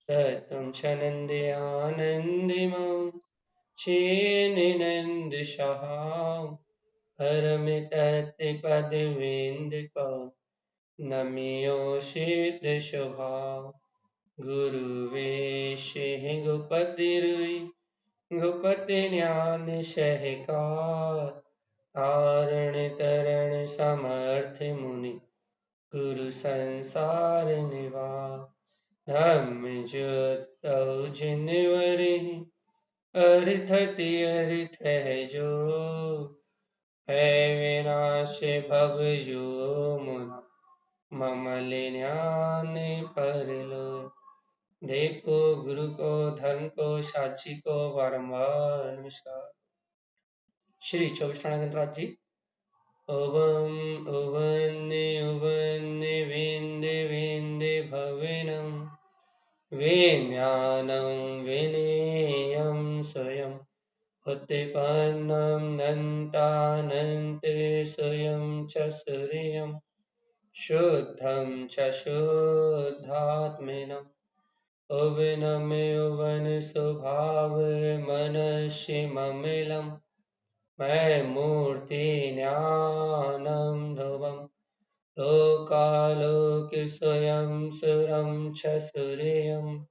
तत्त्वं च नन्द्यानन्दिमं चेन्नन्दशः परमितत्पदविन्दुको नमियोषितशुभा गुरुवेशेः गोपतिरुई गोपति ज्ञान सहकार तारण तरण समर्थ मुनि गुरु संसार निवार धम्म ज्योतौ जिनवरे अर्थति अर्थ है जो है विनाश भव जो मुना ममल ज्ञान परलो देखो गुरु को धर्म को साक्षी को बारंबार नमस्कार। श्री 24 गणराज जी। ओवम उवन्ने उवन्ने विन्दे विन्दे भविनं विज्ञानं विनेयं स्वयं उत्पन्नं नन्तानन्ते स्वयं च सूर्यं शुद्धं च शुद्धात्मेनं उवनमे उवन स्वभाव मनस्यममिलम् मैं मूर्ति ज्ञानं ध्रुवं लोकालोक स्वयं सुरं च सूर्यं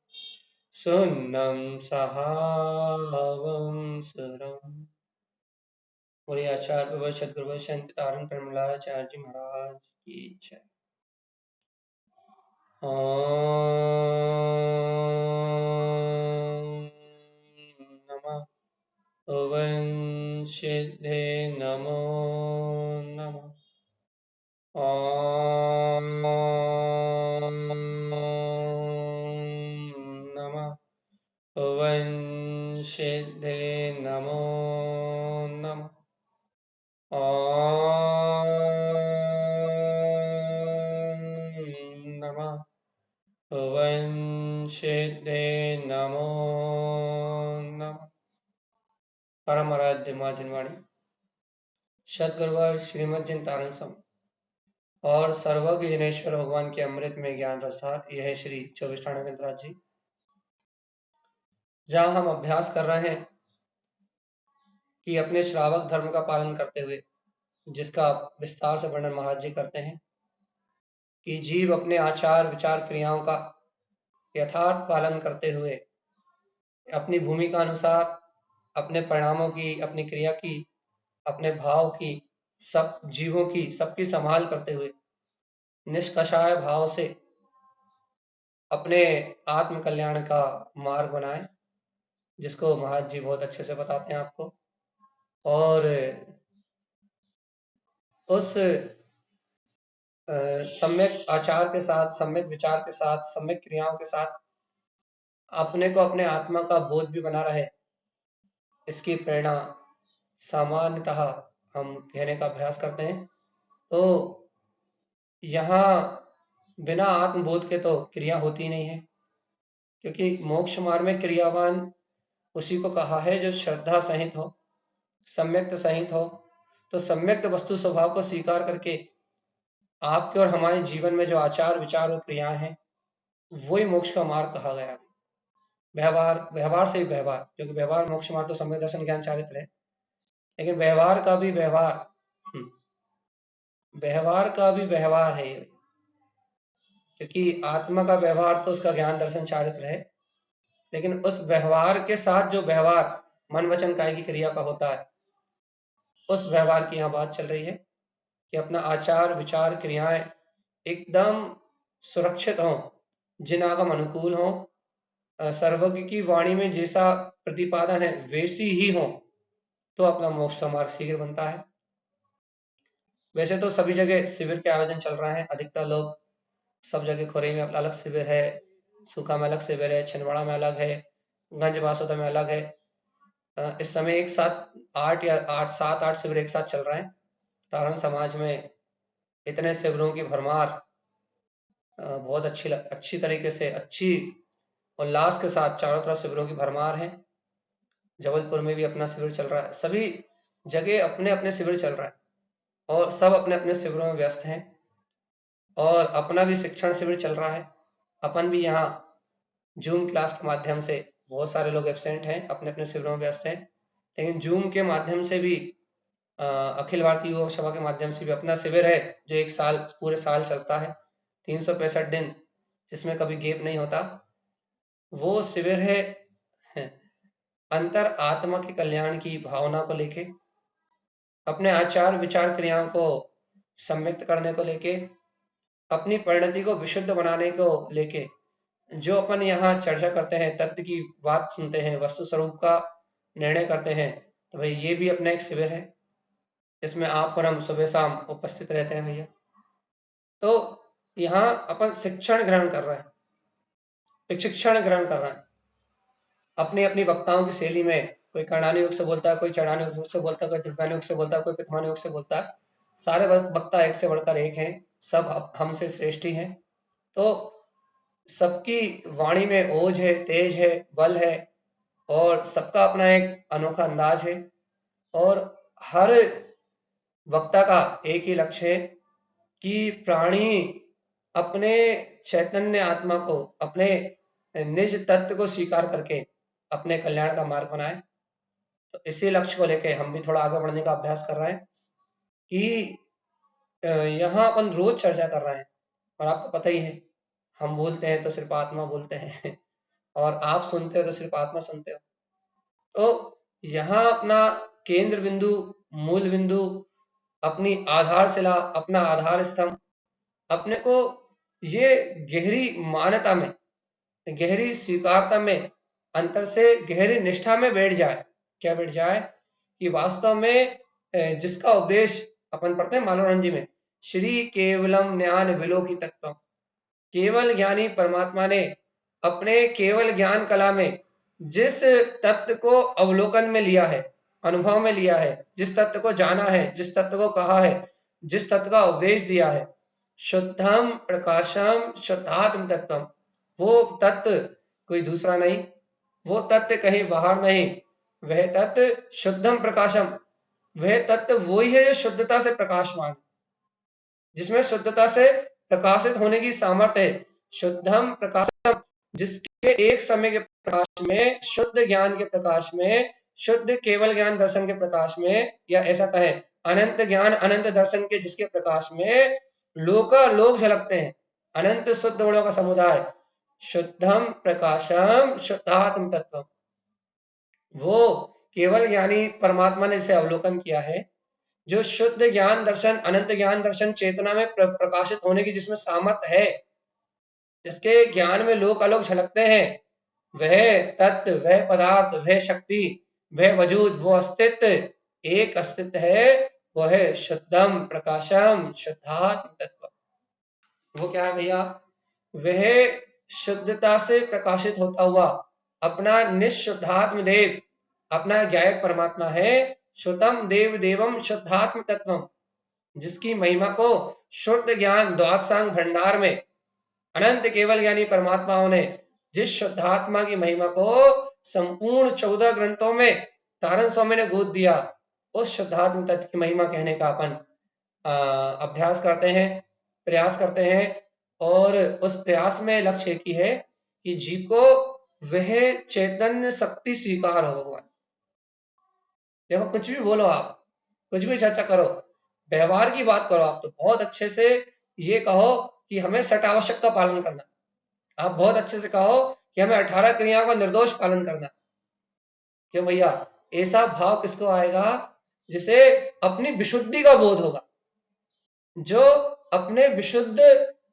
सुन्नं सहावं सुरम्। बोलिए आचार्य प्रभु सद्गुरु संत तारण प्रमलाचार्य जी महाराज की जय। ओम नमः ओवं सिद्धे नमो नमः। ओम नमः ओवं सिद्धे नमो नमः। ओम नमः ओवं सिद्धे नमो नमः। परम आराध्य मां जिनवाणी सद्गुरुवर श्रीमद जिन तारण सम और सर्वज्ञ जिनेश्वर भगवान के अमृत में ज्ञान रसार। यह है श्री 24 गणराज जी, जहाँ हम अभ्यास कर रहे हैं कि अपने श्रावक धर्म का पालन करते हुए, जिसका विस्तार से वर्णन महाराज जी करते हैं कि जीव अपने आचार विचार क्रियाओं का यथार्थ पालन करते हुए अपनी भूमिका अनुसार अपने परिणामों की, अपनी क्रिया की, अपने भाव की, सब जीवों की सबकी संभाल करते हुए निष्कषाय भाव से अपने आत्म कल्याण का मार्ग बनाए, जिसको महाराज जी बहुत अच्छे से बताते हैं आपको। और उस सम्यक आचार के साथ, सम्यक विचार के साथ, सम्यक क्रियाओं के साथ अपने को अपने आत्मा का बोध भी बना रहे, इसकी प्रेरणा सामान्यतः हम कहने का अभ्यास करते हैं। तो यहाँ बिना आत्मबोध के तो क्रिया होती नहीं है, क्योंकि मोक्ष मार्ग में क्रियावान उसी को कहा है जो श्रद्धा सहित हो, सम्यक्त सहित हो। तो सम्यक्त वस्तु स्वभाव को स्वीकार करके आपके और हमारे जीवन में जो आचार विचार और क्रियाएं हैं, वही मोक्ष का मार्ग कहा गया। व्यवहार से ही व्यवहार, क्योंकि व्यवहार मोक्ष मार्ग तो सम्यक दर्शन ज्ञान चारित्र है, लेकिन व्यवहार का भी व्यवहार है ये, क्योंकि आत्मा का व्यवहार तो उसका ज्ञान दर्शन चारित्र है, लेकिन उस व्यवहार के साथ जो व्यवहार मन वचन काय की क्रिया का होता है, उस व्यवहार की यहाँ बात चल रही है कि अपना आचार विचार क्रियाएं एकदम सुरक्षित हों, जिन आगम अनुकूल हों, सर्वज्ञ की वाणी में जैसा प्रतिपादन है वैसी ही हो, तो अपना मोक्ष का मार्ग शीघ्र बनता है। वैसे तो सभी जगह शिविर के आयोजन चल रहे हैं, अधिकतर लोग सब जगह खोरे में अलग शिविर है, सूखा में अलग शिविर है, छिंदवाड़ा में अलग है, गंज बासोदा में अलग है। इस समय एक साथ 7-8 शिविर एक साथ चल रहे हैं। तारण समाज में इतने शिविरों की भरमार, बहुत अच्छी तरीके से, अच्छी उल्लास के साथ चारों तरफ शिविरों की भरमार है। जबलपुर में भी अपना शिविर चल रहा है, सभी जगह अपने अपने शिविर चल रहा है और सब अपने अपने शिविरों में व्यस्त हैं। और अपना भी शिक्षण शिविर चल रहा है, अपन भी यहाँ जूम क्लास के माध्यम से बहुत सारे लोग एब्सेंट हैं, अपने अपने शिविरों में व्यस्त हैं, लेकिन जूम के माध्यम से भी अखिल भारतीय युवा सभा के माध्यम से भी अपना शिविर है जो एक साल पूरे साल चलता है, 365 दिन, जिसमें कभी गैप नहीं होता। वो शिविर है अंतर आत्मा के कल्याण की भावना को लेके, अपने आचार विचार क्रियाओं को सम्यक्त करने को लेके, अपनी परिणति को विशुद्ध बनाने को लेके जो अपन यहाँ चर्चा करते हैं, तत्व की बात सुनते हैं, वस्तु स्वरूप का निर्णय करते हैं, तो भाई ये भी अपना एक शिविर है, इसमें आप और हम सुबह शाम उपस्थित रहते हैं भैया। तो यहाँ अपन शिक्षण ग्रहण कर रहे हैं, प्रशिक्षण ग्रहण कर रहे हैं अपनी अपनी वक्ताओं की शैली में। कोई कर्णानु योग से बोलता है, कोई चढ़ानु योग से बोलता है, कोई त्रिपानु योग से बोलता है, कोई पिथमानु योग से बोलता है। सारे वक्ता एक से बढ़कर एक हैं, सब हमसे श्रेष्ठ ही हैं। तो सबकी वाणी में ओज है, तेज है, बल है, और सबका अपना एक अनोखा अंदाज है, और हर वक्ता का एक ही लक्ष्य है कि प्राणी अपने चैतन्य आत्मा को, अपने निज तत्व को स्वीकार करके अपने कल्याण का मार्ग बनाए। तो इसी लक्ष्य को लेके हम भी थोड़ा आगे बढ़ने का अभ्यास कर रहे हैं कि यहाँ अपन रोज चर्चा कर रहे हैं, और आपको पता ही है हम बोलते हैं तो सिर्फ आत्मा बोलते हैं और आप सुनते हो तो सिर्फ आत्मा सुनते हो। तो यहाँ अपना केंद्र बिंदु, मूल बिंदु, अपनी आधारशिला, अपना आधार स्तंभ, अपने को ये गहरी मान्यता में, गहरी स्वीकारता में, अंतर से गहरी निष्ठा में बैठ जाए। क्या बैठ जाए? कि वास्तव में जिसका उपदेश अपन पढ़ते हैं मानवरंजन जी में, श्री केवलम ज्ञान विलोकितत्वम, केवल ज्ञानी परमात्मा ने अपने केवल ज्ञान कला में जिस तत्व को अवलोकन में लिया है, अनुभव में लिया है, जिस तत्व को जाना है, जिस तत्व को कहा है, जिस तत्व का उपदेश दिया है, शुद्धम प्रकाशम शुद्धात्म तत्वम, वो तत्व कोई दूसरा नहीं, वो तत्व कहीं बाहर नहीं, वह तत्व शुद्धम प्रकाशम, वह तत्व वही है जो शुद्धता से प्रकाशमान, जिसमें शुद्धता से प्रकाशित होने की सामर्थ्य है। शुद्धम प्रकाशम, जिसके एक समय के प्रकाश में, शुद्ध ज्ञान के प्रकाश में, शुद्ध केवल ज्ञान दर्शन के प्रकाश में, या ऐसा कहें अनंत ज्ञान अनंत दर्शन के जिसके प्रकाश में लोकालोक झलकते हैं, अनंत शुद्ध गुणों का समुदाय, शुद्धम प्रकाशम शुद्धात्म तत्व, वो केवल ज्ञानी परमात्मा ने इसे अवलोकन किया है, जो शुद्ध ज्ञान दर्शन, अनंत ज्ञान दर्शन चेतना में प्रकाशित होने की जिसमें सामर्थ्य है, जिसके ज्ञान में लोक आलोक झलकते हैं, वह तत्व, वह पदार्थ, वह शक्ति, वह वजूद, वो अस्तित्व, एक अस्तित्व है, वह है शुद्धम प्रकाशम शुद्धात्म तत्व। वो क्या है भैया? वह शुद्धता से प्रकाशित होता हुआ अपना निशुद्धात्म देव, अपना ज्ञायक परमात्मा है, शुद्धम देव देवम शुद्धात्म तत्वम, जिसकी महिमा को शुद्ध ज्ञान द्वादशांग भंडार में अनंत केवल ज्ञानी परमात्माओं ने जिस शुद्धात्मा की महिमा को संपूर्ण 14 ग्रंथों में तारण स्वामी ने गोद दिया, उस शुद्धात्म तत्व की महिमा कहने का अपन अभ्यास करते हैं, प्रयास करते हैं, और उस प्रयास में लक्ष्य एक ही है कि जीव को वह चैतन्य शक्ति स्वीकार हो। भगवान देखो, कुछ भी बोलो आप, कुछ भी चर्चा करो, व्यवहार की बात करो, आप तो बहुत अच्छे से ये कहो कि हमें सट आवश्यक का पालन करना, आप बहुत अच्छे से कहो कि हमें 18 क्रियाओं का निर्दोष पालन करना। क्यों भैया? ऐसा भाव किसको आएगा? जिसे अपनी विशुद्धि का बोध होगा, जो अपने विशुद्ध,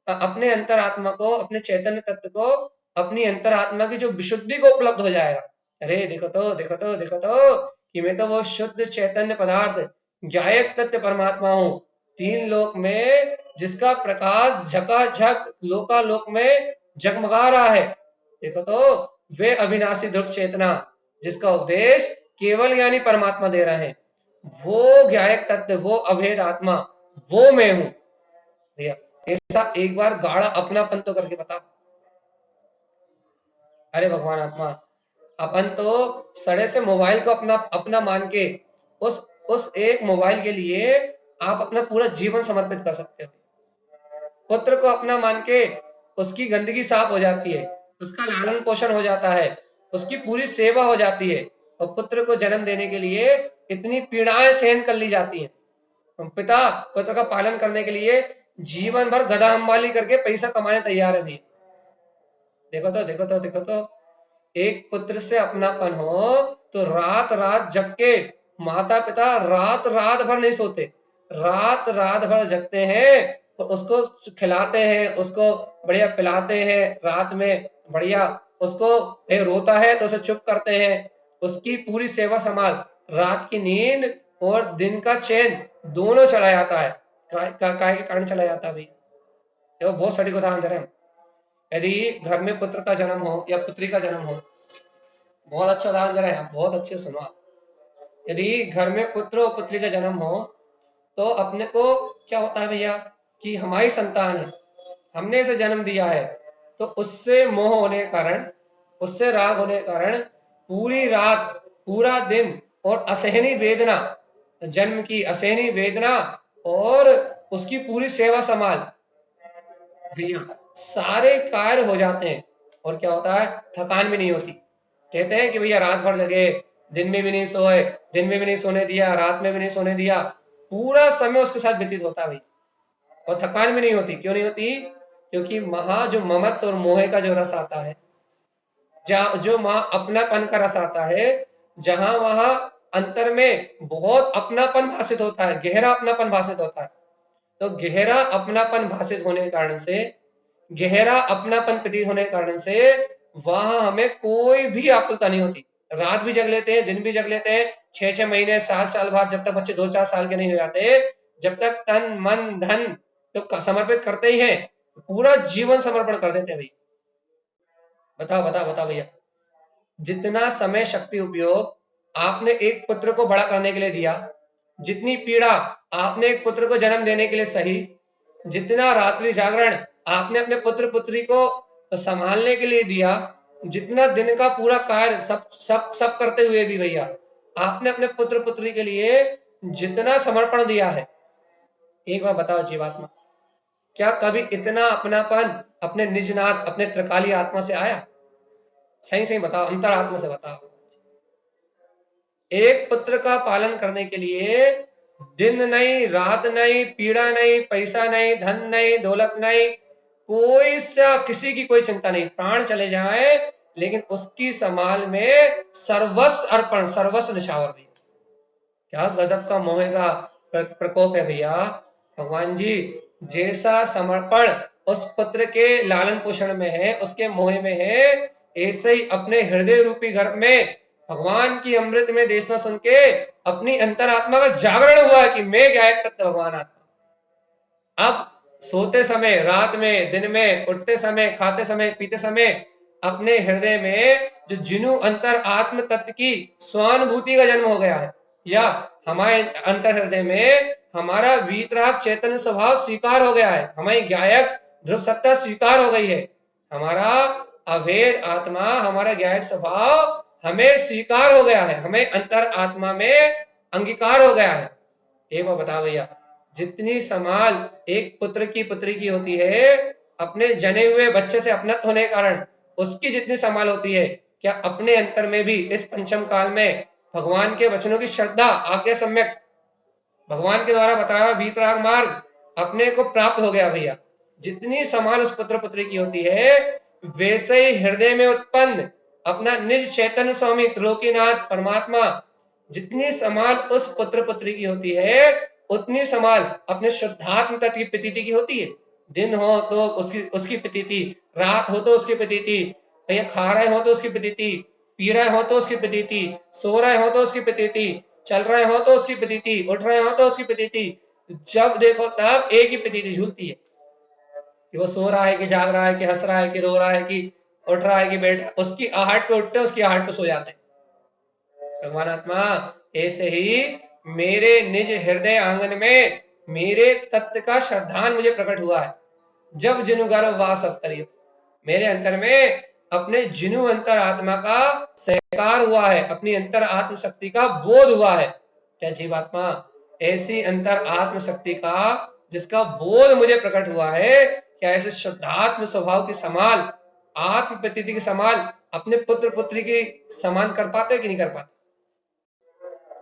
अपने अंतरात्मा को, अपने चैतन्य तत्व को, अपनी अंतरात्मा की जो विशुद्धि को उपलब्ध हो जाएगा। अरे देखो तो, देखो तो, देखो तो कि मैं तो वो शुद्ध चैतन्य पदार्थ, ज्ञायक तत्व परमात्मा हूं, 3 लोक में जिसका प्रकाश झकाझक लोकालोक में जगमगा रहा है। देखो तो, वे अविनाशी ध्रुव चेतना, जिसका उपदेश केवल ज्ञानी परमात्मा दे रहे हैं, वो ज्ञायक तत्व, वो अभेद आत्मा, वो मैं हूं। भैया ऐसा एक बार गाढ़ा अपनापन तो करके बता। अरे भगवान आत्मा, अपन तो सड़े से मोबाइल को अपना अपना मान के उस एक मोबाइल के लिए आप अपना पूरा जीवन समर्पित कर सकते हो। पुत्र को अपना मान के उसकी गंदगी साफ हो जाती है, उसका लालन पोषण हो जाता है, उसकी पूरी सेवा हो जाती है, और पुत्र को जन्म देने के लिए इतनी पीड़ाएं सहन कर ली जाती हैं। पिता पुत्र का पालन करने के लिए जीवन भर गधा अंबाली करके पैसा कमाने तैयार है भी। देखो तो एक पुत्र से अपनापन हो तो रात रात जग के माता पिता रात रात भर नहीं सोते, रात रात भर जगते हैं, तो उसको खिलाते हैं, उसको बढ़िया पिलाते हैं, रात में बढ़िया उसको रोता है तो उसे चुप करते हैं, उसकी पूरी सेवा संभाल, रात की नींद और दिन का चैन दोनों चला जाता है। काय के कारण चला जाता है भाई। देखो बहुत सटीक उदाहरण दे रहे हैं। यदि घर में पुत्र का जन्म हो या पुत्री का जन्म हो, बहुत अच्छा उदाहरण दे रहे हैं, बहुत अच्छे सुनो आप। यदि घर में पुत्र और पुत्री का जन्म हो तो अपने को क्या होता है भैया कि हमारी संतान है, हमने इसे जन्म दिया है, तो उससे मोह होने के कारण, उससे राग होने के कारण पूरी रात पूरा दिन और असहनीय वेदना, जन्म की असहनीय वेदना और उसकी पूरी सेवा संभाल भैया सारे कार्य हो जाते हैं, और क्या होता है थकान भी नहीं होती। कहते हैं कि भैया रात भर जगे, दिन में भी नहीं सोए, दिन में भी नहीं सोने दिया, रात में भी नहीं सोने दिया, पूरा समय उसके साथ व्यतीत होता है भाई, और थकान भी नहीं होती। क्यों नहीं होती? क्योंकि वहां जो ममत्व और मोह का जो रस आता है, जो वहां अपनापन का रस आता है, जहां वहां अंतर में बहुत अपनापन भाषित होता है, गहरा अपनापन भाषित होता है, तो गहरा अपनापन भाषित होने के कारण से, गहरा अपनापन प्रतीत होने के कारण से वहां हमें कोई भी आकुलता नहीं होती। रात भी जग लेते हैं, दिन भी जग लेते हैं, 6-6 महीने 7 साल बाद, जब तक बच्चे 2-4 साल के नहीं हो जाते, जब तक तन मन धन तो समर्पित करते ही हैं, पूरा जीवन समर्पण कर देते हैं भाई। बताओ भैया, जितना समय शक्ति उपयोग आपने एक पुत्र को बड़ा करने के लिए दिया, जितनी पीड़ा आपने एक पुत्र को जन्म देने के लिए सही, जितना रात्रि जागरण आपने अपने पुत्र पुत्री को संभालने के लिए दिया, जितना दिन का पूरा कार्य सब करते हुए भी भैया आपने अपने पुत्र पुत्री के लिए जितना समर्पण दिया है, एक बार बताओ जीवात्मा, क्या कभी इतना अपनापन अपने निजनाथ, अपने त्रिकाली आत्मा से आया? सही सही बताओ, अंतरात्मा से बताओ। एक पुत्र का पालन करने के लिए दिन नहीं, रात नहीं, पीड़ा नहीं, पैसा नहीं, धन नहीं, दौलत नहीं, कोई सा किसी की कोई चिंता नहीं, प्राण चले जाए लेकिन उसकी संभाल में सर्वस्व अर्पण, सर्वस्व निछावर भैया। क्या गजब का मोह का प्रकोप है भैया। भगवान जी जैसा समर्पण उस पुत्र के लालन पोषण में है, उसके मोह में है, ऐसे ही अपने हृदय रूपी गर्भ में भगवान की अमृत में देशना सुन के अपनी अंतरात्मा का जागरण हुआ है कि मैं गायक तत्व भगवान आत्मा। अब सोते समय, रात में, दिन में, उठते समय, खाते समय, पीते समय अपने हृदय में जो जिनु अंतर आत्म तत्व की स्वानुभूति का जन्म हो गया है, या हमारे अंतर हृदय में हमारा वीतराग चैतन्य स्वभाव स्वीकार हो गया है, हमारी गायक ध्रुव सत्ता स्वीकार हो गई है, हमारा अभेद आत्मा, हमारा गायक स्वभाव हमें स्वीकार हो गया है, हमें अंतर आत्मा में अंगीकार हो गया है। एक बार बताओ भैया, जितनी संभाल एक पुत्र की पुत्री की होती है अपने जने हुए बच्चे से अपनत होने के कारण, उसकी जितनी संभाल होती है, क्या अपने अंतर में भी इस पंचम काल में भगवान के वचनों की श्रद्धा, आज्ञा सम्यक, भगवान के द्वारा बताया वीतराग मार्ग अपने को प्राप्त हो गया भैया। जितनी संभाल उस पुत्र पुत्री की होती है, वैसे ही हृदय में उत्पन्न अपना निज चैतन्य स्वामी त्रिलोकीनाथ परमात्मा, जितनी संभाल उस पुत्र पुत्री की होती है, उतनी संभाल अपने शुद्धात्म तत्व की प्रतीति की होती है। दिन हो तो उसकी प्रतीति, रात हो तो उसकी प्रतीति, भैया खा रहे हो तो उसकी प्रतीति, पी रहे हो तो उसकी प्रतीति, सो रहे हो तो उसकी प्रतीति, चल रहे हो तो उसकी प्रतीति, उठ रहे हो तो उसकी प्रतीति, जब देखो तब एक ही प्रतीति झूलती है कि वो सो रहा है कि जाग रहा है कि हंस रहा है कि रो रहा है कि उठ रहा है कि बैठ, उसकी आहट पे उठते, उसकी आहट पे सो जाते। भगवान आत्मा ऐसे ही मेरे निज हृदय आंगन में मेरे तत्व का श्रद्धान मुझे प्रकट हुआ है। जब जिनु गर्भ वास अवतरियो, मेरे अंतर में अपने जिनु अंतर आत्मा का सहकार हुआ है, अपनी अंतर आत्म शक्ति का बोध हुआ है। क्या जीवात्मा ऐसी अंतर आत्म शक्ति का जिसका बोध मुझे प्रकट हुआ है, क्या ऐसे शुद्धात्म स्वभाव की संभाल आत्म प्रतीति के समान अपने पुत्र पुत्री की समान कर पाते कि नहीं कर पाते?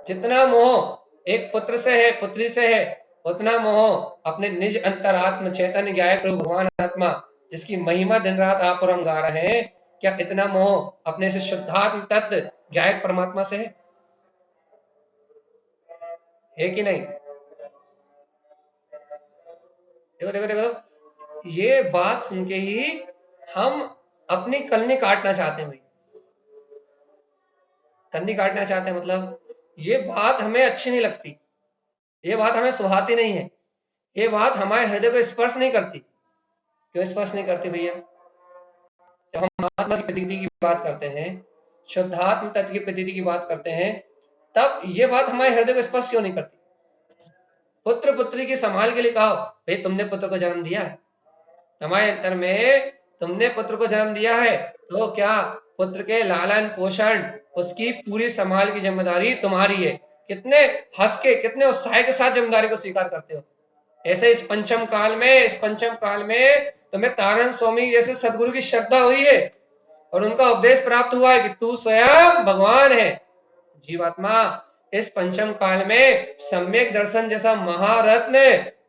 जितना मोह एक पुत्र से है, पुत्री से है, उतना मोह अपने निज अंतरात्म चैतन्य ज्ञायक प्रभु भगवान आत्मा जिसकी महिमा दिन रात आप और हम गा रहे हैं, क्या इतना मोह अपने से शुद्धात्म तत्व ज्ञायक परमात्मा से है कि नहीं? देखो देखो देखो, ये बात सुन के ही हम अपनी कलनी काटना चाहते हैं भाई। कलनी काटना चाहते हैं मतलब ये बात हमें अच्छी नहीं लगती, ये बात हमें सुहाती नहीं है, ये बात हमारे हृदय को स्पर्श नहीं करती। क्यों स्पर्श नहीं करती भैया? जब हम आत्मा की प्रतीति की बात करते हैं, शुद्धात्म तत्व की प्रतीति की बात करते हैं, तब ये बात हमारे हृदय को स्पर्श क्यों नहीं करती? पुत्र पुत्री की संभाल के लिए कहो, भाई तुमने पुत्र को जन्म दिया है, हमारे अंतर में तुमने पुत्र को जन्म दिया है, तो क्या पुत्र के लालन पोषण उसकी पूरी संभाल की जिम्मेदारी तुम्हारी है। कितने हंस के, कितने उत्साह के साथ जिम्मेदारी को स्वीकार करते हो। ऐसे इस पंचम काल में तुम्हें तारण स्वामी जैसे सदगुरु की श्रद्धा हुई है और उनका उपदेश प्राप्त हुआ है कि तू स्वयं भगवान है। जीवात्मा इस पंचम काल में सम्यक दर्शन जैसा महारत्न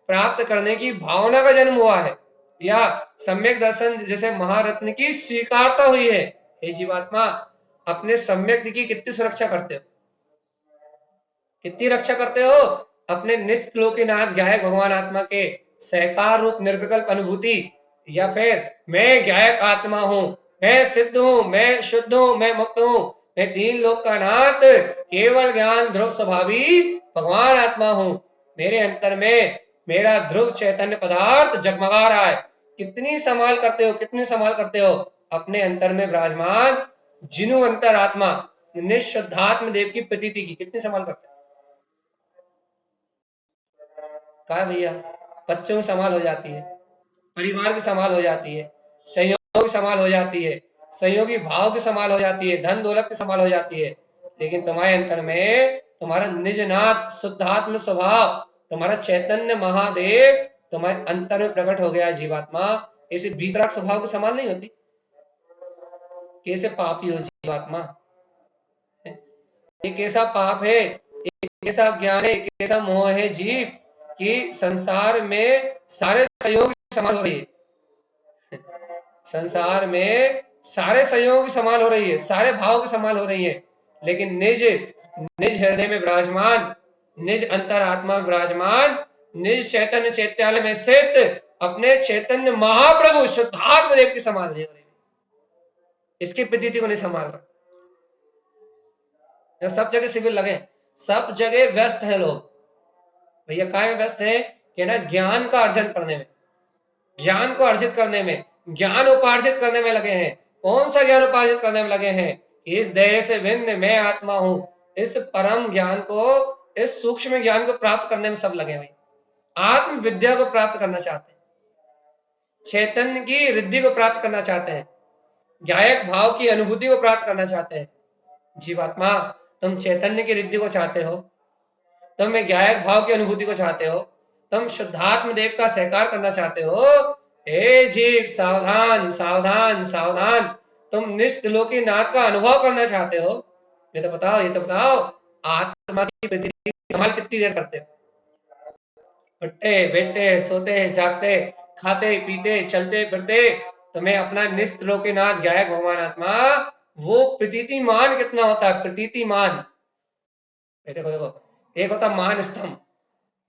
प्राप्त करने की भावना का जन्म हुआ है, या सम्यक दर्शन जैसे महारत्न की स्वीकारता हुई है। हे जीवात्मा, अपने सम्यक की कितनी सुरक्षा करते हो, कितनी रक्षा करते हो? अपने निष्लोकीनाथ ज्ञायक भगवान आत्मा के सहकार रूप निर्विकल्प अनुभूति, या फिर मैं ज्ञायक आत्मा हूं, मैं सिद्ध हूं, मैं शुद्ध हूं, मैं मुक्त हूं, मैं तीन लोक का नाथ केवल ज्ञान ध्रुव स्वभावी भगवान आत्मा हूं, मेरे अंतर में मेरा ध्रुव चैतन्य पदार्थ जगमगा रहा है। कितनी संभाल करते हो, कितनी संभाल करते हो अपने अंतर में विराजमान जिनु अंतर आत्मा निशुद्धात्म देव की प्रतीति की, कितनी संभाल करते हो? कहा भैया, बच्चों की संभाल हो जाती है, परिवार की संभाल हो जाती है, सहयोग की संभाल हो जाती है, सहयोगी भाव की संभाल हो जाती है, धन दौलत की संभाल हो जाती है, लेकिन तुम्हारे अंतर में तुम्हारा निजनाथ शुद्धात्म स्वभाव, तुम्हारा चैतन्य महादेव तुम्हारे अंतर में प्रकट हो गया। जीवात्मा ऐसे भीतराग स्वभाव की संभाल नहीं होती। कैसे पापी हो जीवात्मा, एक ऐसा पाप है, एक ऐसा ज्ञान है, एक ऐसा मोह है जीव कि संसार में सारे सहयोग की संभाल हो रही है, संसार में सारे सहयोग की संभाल हो रही है, सारे भाव की संभाल हो रही है, लेकिन निज निज हृदय में विराजमान, निज अंतरात्मा में विराजमान, निज चैतन्य चैत्यालय में स्थित अपने चैतन्य महाप्रभु शुद्धात्म देव की संभाल नहीं हो रही, इसकी प्रतीति को नहीं संभाल रहा। सब जगह शिविर लगे, सब जगह व्यस्त है लोग। भैया काय में व्यस्त है कि ना ज्ञान का अर्जन करने में, ज्ञान को अर्जित करने में, ज्ञान उपार्जित करने में लगे हैं। कौन सा ज्ञान उपार्जित करने में लगे हैं? इस देह से भिन्न मैं आत्मा हूं, इस परम ज्ञान को, इस सूक्ष्म ज्ञान को प्राप्त करने में सब लगे हैं। आत्म विद्या को प्राप्त करना चाहते हैं, चैतन्य की रिद्धि को प्राप्त करना चाहते हैं, ज्ञायक भाव की अनुभूति को प्राप्त करना चाहते हैं। जीवात्मा, तुम चैतन्य की रिद्धि को चाहते हो, तुम ज्ञायक भाव की अनुभूति को चाहते हो, तुम शुद्धात्म देव का सहकार करना चाहते हो, हे जीव सावधान सावधान सावधान, तुम निष्लोकी नाथ का अनुभव करना चाहते हो। ये तो बताओ, ये तो बताओ, आत्मा की प्रतीति संभाल कितनी देर करते हो? उठते बैठते सोते जागते खाते पीते चलते फिरते तुम्हें अपना निष्लोकीनाथ ज्ञायक भगवान आत्मा वो प्रतीतिमान कितना होता है? प्रतीतिमान देखो देखो, एक होता मान स्तंभ,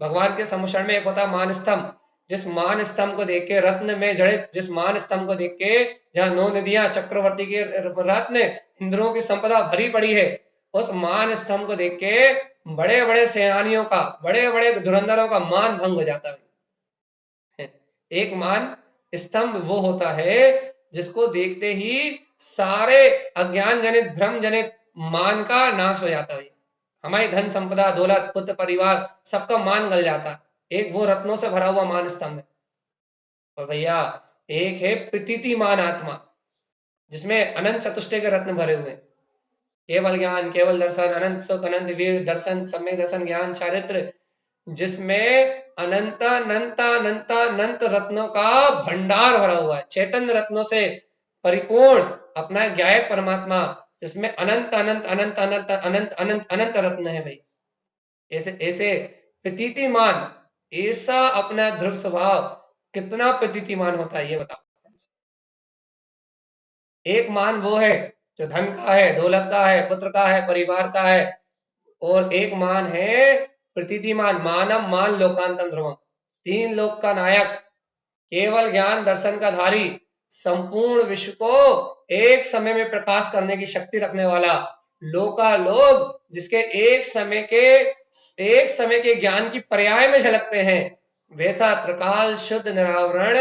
भगवान के सम्मुषण में एक होता मान स्तंभ, जिस मान स्तंभ को देख के रत्न में जड़ित, जिस मान स्तंभ को देख के जहां 9 नदियां चक्रवर्ती के रत्न इंद्रों की संपदा भरी पड़ी है, उस मान स्तंभ को देख के बड़े बड़े सेनानियों का, बड़े बड़े धुरंधरों का मान भंग हो जाता है। एक मान स्तंभ वो होता है जिसको देखते ही सारे अज्ञान जनित भ्रम जनित मान का नाश हो जाता है। हमारी धन संपदा दौलत पुत्र परिवार सबका मान गल जाता, एक वो रत्नों से भरा हुआ मान स्तंभ है। और भैया एक है प्रतीतिमान आत्मा, जिसमें अनंत चतुष्टय के रत्न भरे हुए, केवल ज्ञान, केवल दर्शन, अनंत सुख, अनंत वीर दर्शन, सम्यक दर्शन, ज्ञान, चारित्र, जिसमें अनंत अनंत अनंत अनंत रत्नों का भंडार भरा हुआ है। चैतन्य रत्नों से परिपूर्ण अपना ज्ञायक परमात्मा, जिसमें अनंत अनंत अनंत अनंत अनंत अनंत अनंत रत्न है भाई, ऐसे ऐसे प्रतीतिमान, ऐसा अपना ध्रुव स्वभाव कितना प्रतीतिमान होता है ये बताओ। एक मान वो है जो धन का है, दौलत का है, पुत्र का है, परिवार का है, और एक मान है प्रतीतिमान, मानव मान लोकांतम ध्रुवम, तीन लोक का नायक, केवल ज्ञान दर्शन का धारी, संपूर्ण विश्व को एक समय में प्रकाश करने की शक्ति रखने वाला, लोकालोक जिसके एक समय के ज्ञान की पर्याय में झलकते हैं, वैसा त्रिकाल शुद्ध निरावरण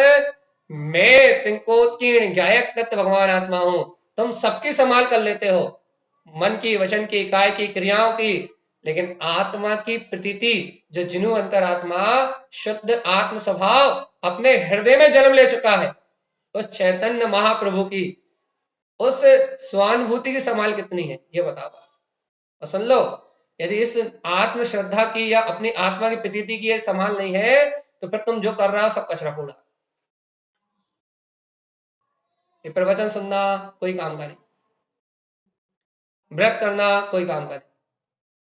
मैं तिंकोत्कीर्ण ज्ञायक तत्व भगवान आत्मा हूं। तुम सबकी संभाल कर लेते हो, मन की, वचन की, काय की, क्रियाओं की, लेकिन आत्मा की प्रतीति जो जिनु अंतरात्मा शुद्ध आत्म स्वभाव अपने हृदय में जन्म ले चुका है, उस चैतन्य महाप्रभु की उस स्वानुभूति की संभाल कितनी है ये बताओ बस। और सुन लो, यदि इस आत्म श्रद्धा की या अपनी आत्मा की प्रतीति की संभाल नहीं है, तो फिर तुम जो कर रहा हो सब कचरा कूड़ा। ये प्रवचन सुनना कोई काम का नहीं, व्रत करना कोई काम का नहीं,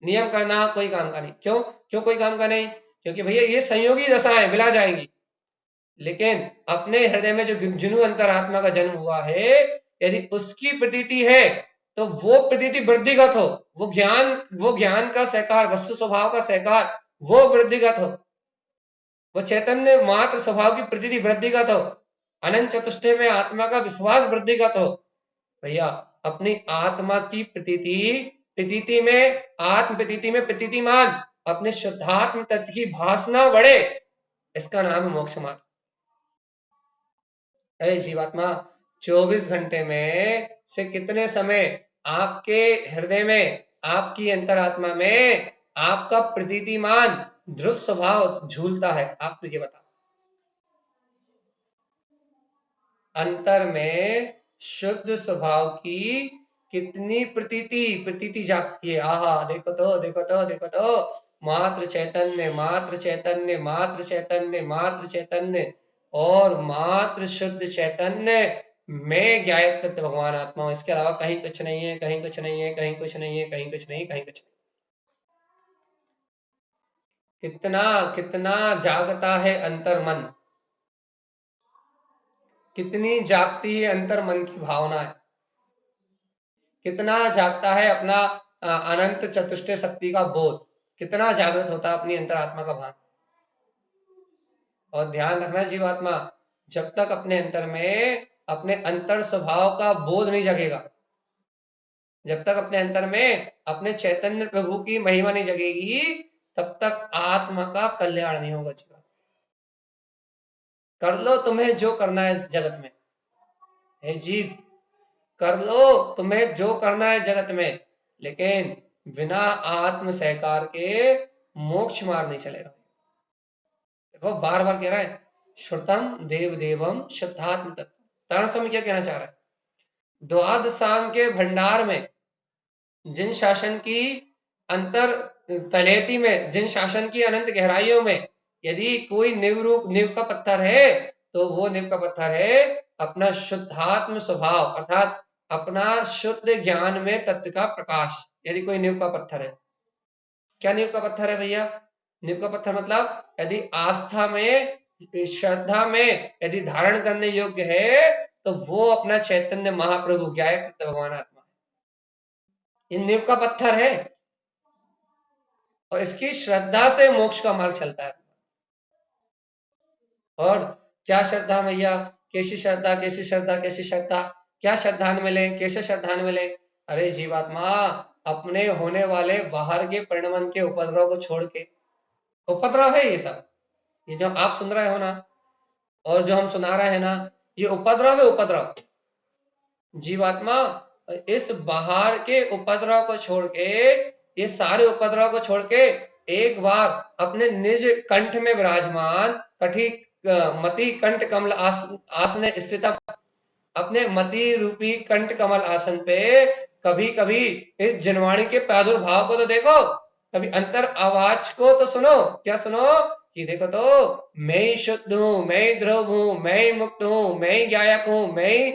नियम करना कोई काम का नहीं। क्यों क्यों कोई काम का नहीं? क्योंकि भैया ये संयोगी दशाएं मिला जाएंगी, लेकिन अपने हृदय में जो जिनु अंतरात्मा का जन्म हुआ है, यदि उसकी प्रतीति है तो वो प्रतीति वृद्धिगत हो, वो ज्ञान का सहकार, वस्तु स्वभाव का सहकार वो वृद्धिगत हो, वो चैतन्य मात्र स्वभाव की प्रतीति वृद्धिगत हो, अनंत चतुष्टय में आत्मा का विश्वास वृद्धिगत हो। भैया अपनी आत्मा की प्रतीति में, आत्म प्रतीति में प्रतीतिमान अपने शुद्धात्म तत्व की भासना बढ़े, इसका नाम है मोक्ष मार्ग। अरे जीवात्मा 24 घंटे में से कितने समय आपके हृदय में, आपकी अंतरात्मा में आपका प्रतीतिमान ध्रुव स्वभाव झूलता है? आप तो ये बताओ। अंतर में शुद्ध स्वभाव की कितनी प्रतीति जागती है। आहा, देखो तो देखो तो देखो तो, मात्र चैतन्य मात्र चैतन्य मात्र चैतन्य मात्र चैतन्य और मात्र शुद्ध चैतन्य मैं ज्ञायक तत्व भगवान आत्मा हूं, इसके अलावा कहीं कुछ नहीं है, कहीं कुछ नहीं है, कहीं कुछ नहीं है, कहीं कुछ नहीं, कहीं कुछ नहीं। कितना कितना जागता है अंतर मन, कितनी जागती है अंतर मन की भावना है, कितना जागता है अपना अनंत चतुष्टय शक्ति का बोध, कितना जागृत होता है अपनी अंतरात्मा का भान। और ध्यान रखना जीवात्मा, जब तक अपने अंतर में अपने अंतर स्वभाव का बोध नहीं जगेगा, जब तक अपने अंतर में अपने चैतन्य प्रभु की महिमा नहीं जगेगी, तब तक आत्मा का कल्याण नहीं होगा। जीवा कर लो तुम्हें जो करना है जगत में, हे जीव कर लो तुम्हें जो करना है जगत में, लेकिन बिना आत्म सहकार के मोक्ष मार्ग नहीं चलेगा। देखो बार बार कह रहा है, श्रुतम देव देवम शुद्धात्म तत्व। तारण स्वामी क्या कहना चाह रहा है? द्वादशांग के भंडार में जिन शासन की अंतर तलेती में, जिन शासन की अनंत गहराइयों में यदि कोई नींव का पत्थर है, तो वो नींव का पत्थर है अपना शुद्धात्म स्वभाव, अर्थात अपना शुद्ध ज्ञान में तत्व का प्रकाश। यदि कोई नींव का पत्थर है, क्या नींव का पत्थर है भैया? नींव का पत्थर मतलब यदि आस्था में, श्रद्धा में यदि धारण करने योग्य है, तो वो अपना चैतन्य महाप्रभु ज्ञायक भगवान आत्मा है। ये नींव का पत्थर है और इसकी श्रद्धा से मोक्ष का मार्ग चलता है। और क्या श्रद्धा भैया? कैसी श्रद्धा, कैसी श्रद्धा, कैसी श्रद्धा? क्या श्रद्धान मिले, कैसे श्रद्धान मिले? अरे जीवात्मा, अपने होने वाले बाहर के परिणमन के उपद्रव को छोड़ के, उपद्रव है ये सब, ये जो आप सुन रहे हो ना और जो हम सुना रहे हैं ना, ये उपद्रव है, उपद्रव। जीवात्मा इस बाहर के उपद्रव को छोड़ के, ये सारे उपद्रव को छोड़ के एक बार अपने निज कंठ में विराजमान मति कंठ कमल आसन स्थित अपने मति रूपी कंठ कमल आसन पे कभी कभी इस जनवाणी के प्रादुर्भाव को तो देखो, कभी अंतर आवाज को तो सुनो। क्या सुनो? कि देखो तो, मैं ही शुद्ध हूं, मैं ही ध्रुव हूं, मैं ही मुक्त हूं, मैं ही ज्ञायक हूं, मैं ही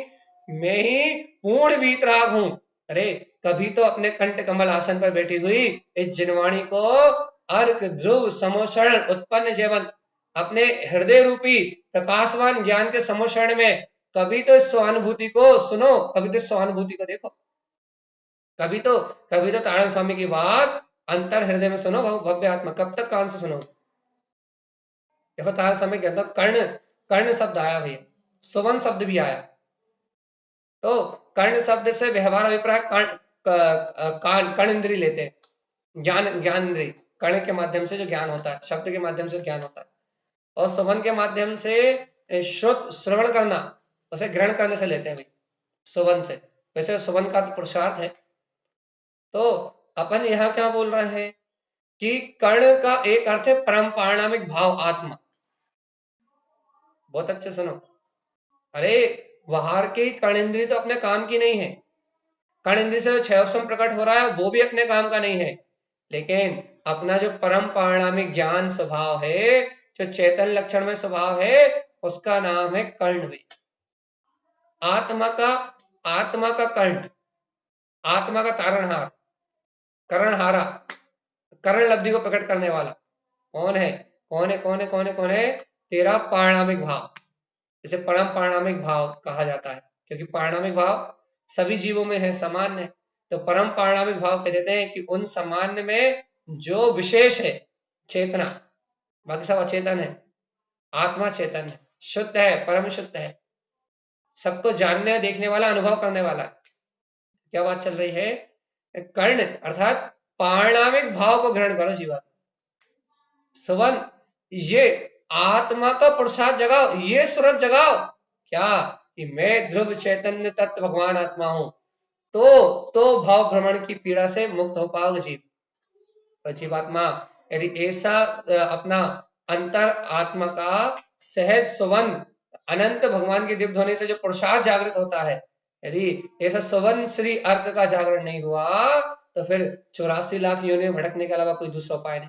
मैं ही पूर्ण वीतराग हूं। अरे कभी तो अपने कंठ कमल आसन पर बैठी हुई इस जिनवाणी को अर्क ध्रुव समोषण उत्पन्न जीवन अपने हृदय रूपी प्रकाशवान ज्ञान के समोषण में कभी तो इस स्वानुभूति को सुनो, कभी तो इस स्वानुभूति को देखो, कभी तो तारण स्वामी की बात अंतर हृदय में सुनो। भव्य आत्मा कब तक कान से सुनो? देखो तारण स्वामी के अंदर कर्ण कर्ण शब्द आया भैया, सुवन शब्द भी आया। तो कर्ण शब्द से व्यवहार अभिप्राय कर्ण इंद्री लेते हैं, ज्ञान इंद्री, कर्ण के माध्यम से जो ज्ञान होता है, शब्द के माध्यम से ज्ञान होता है, और सुवन के माध्यम से श्रुत श्रवण करना, उसे ग्रहण करने से लेते हैं भाई, सुवन से। वैसे सुवन का पुरुषार्थ है। तो अपन यहाँ क्या बोल रहे हैं कि कर्ण का एक अर्थ है परम पारणामिक भाव आत्मा। बहुत अच्छे सुनो। अरे बाहर की कर्णेंद्रिय तो अपने काम की नहीं है, कर्णेंद्रिय से जो छह प्रकट हो रहा है वो भी अपने काम का नहीं है, लेकिन अपना जो परम पारणामिक ज्ञान स्वभाव है, जो चेतन लक्षण में स्वभाव है, उसका नाम है कर्ण भी। आत्मा का कर्ण, आत्मा का तारणहार, करणहारा, कर्ण लब्धि को प्रकट करने वाला कौन है? कौन है? तेरा पारणामिक भाव, इसे परम पारणामिक भाव कहा जाता है, क्योंकि पारणामिक भाव सभी जीवों में है, समान है। तो परम पारणामिक भाव कह देते हैं कि उन सामान्य में जो विशेष है चेतना, बाकी सब अचेतन है, आत्मा चेतन है, शुद्ध है, परम शुद्ध है, सबको जानने देखने वाला, अनुभव करने वाला। क्या बात चल रही है? कर्ण अर्थात पारणामिक भाव को ग्रहण करो जीवा। सुवन, ये आत्मा का पुरुषार्थ जगाओ, ये सूरत जगाओ क्या कि मैं ध्रुव चैतन्य तत्व भगवान आत्मा हूं, तो भाव भ्रमण की पीड़ा से मुक्त हो पाओगे जीव। जीवात्मा यदि ऐसा अपना अंतर आत्मा का सहज सुवन अनंत भगवान की दिव्य ध्वनि से जो पुरुषार्थ जागृत होता है, यदि ऐसा सुवन श्री अर्क का जागरण नहीं हुआ तो फिर 84 लाख योनि में भटकने के अलावा कोई दूसरा उपाय नहीं।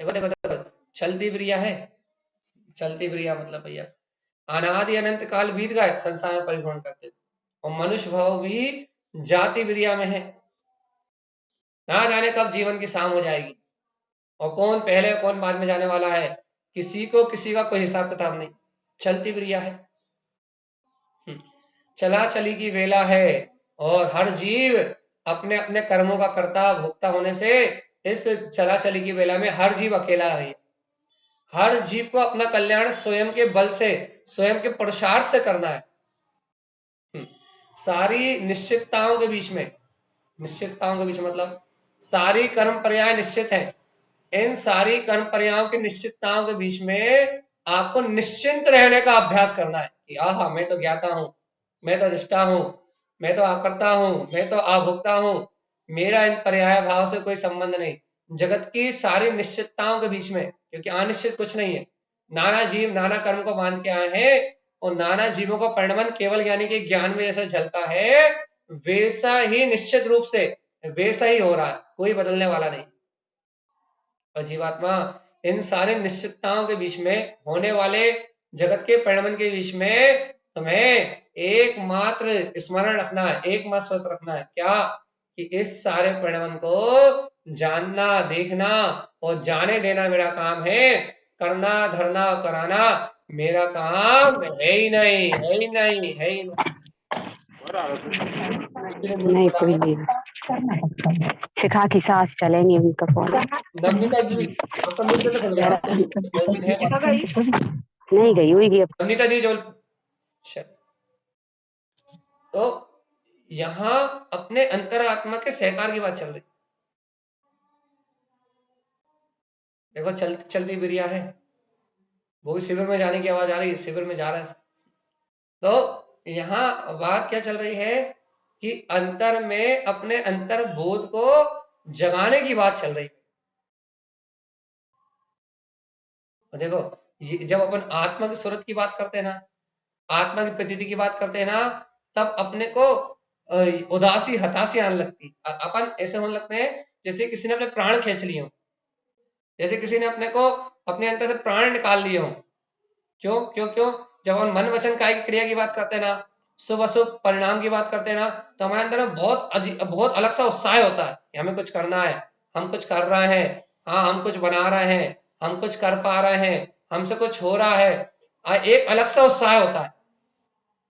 देखो चलती क्रिया है, चलती क्रिया मतलब भैया अनादि अनंत काल बीत गए संसार में परिभ्रमण करते, और मनुष्य भाव भी जाति क्रिया में है। ना जाने कब जीवन की शाम हो जाएगी, और कौन पहले कौन बाद में जाने वाला है, किसी का कोई हिसाब किताब नहीं, चलती क्रिया है। चला चली की वेला है, और हर जीव अपने अपने कर्मों का कर्ता भोक्ता होने से इस चला चली की वेला में हर जीव अकेला है। हर जीव को अपना कल्याण स्वयं के बल से, स्वयं के पुरुषार्थ से करना है। सारी निश्चितताओं के बीच में, निश्चितताओं के बीच मतलब सारी कर्म पर्याय निश्चित है, इन सारी कर्म पर्यायों की निश्चितताओं के बीच में आपको निश्चिंत रहने का अभ्यास करना है कि आहा मैं तो ज्ञाता हूं, मैं तो दृष्टा हूं, मैं तो आकर्ता हूं, मैं तो आभोक्ता हूं, मेरा इन पर्याय भाव से कोई संबंध नहीं। जगत की सारी निश्चितताओं के बीच में, क्योंकि अनिश्चित कुछ नहीं है, नाना जीव नाना कर्म को बांध के आए हैं, और नाना जीवों का परिणमन केवल ज्ञानी के ज्ञान में जैसा झलका है वैसा ही निश्चित रूप से वैसा ही हो रहा है, कोई बदलने वाला नहीं। और जीवात्मा इन सारे निश्चितताओं के बीच में होने वाले जगत के परिणमन के बीच में तुम्हें एकमात्र स्मरण रखना है, एकमात्र सोच रखना है क्या कि इस सारे परिणमन को जानना, देखना और जाने देना मेरा काम है, करना धरना कराना मेरा काम है ही नहीं, है ही नहीं, है ही नहीं। नहीं कोई नहीं, शिखा की सास चलेंगे उनका फोन। नवनीता जी अपन मुद्दे से खुल गया नहीं गई हुई नवनीता जी जो तो यहां अपने अंतरात्मा के सहकार की बात चल रही। देखो चलती बिरिया है, वो भी शिविर में जाने की आवाज आ रही है, शिविर में जा रहा है। तो यहाँ बात क्या चल रही है कि अंतर में अपने अंतर बोध को जगाने की बात चल रही है। देखो जब अपन आत्मा की सूरत की बात करते हैं ना, आत्मा की प्रतीति की बात करते हैं ना, तब अपने को उदासी हताशी आने लगती, अपन ऐसे होने लगते हैं जैसे किसी ने अपने प्राण खींच लिए हो, जैसे किसी ने अपने को अपने अंतर से प्राण निकाल लिए हो। क्यों क्यों क्यों? जब हम मन वचन काया की क्रिया की बात करते हैं ना, शुभ अशुभ परिणाम की बात करते हैं ना, तो हमारे अंदर में बहुत अलग सा उत्साह होता है कि हमें कुछ करना है, हम कुछ कर रहे हैं, हाँ हम कुछ बना रहे हैं, हम कुछ कर पा रहे हैं, हमसे कुछ हो रहा है, एक अलग सा उत्साह होता है।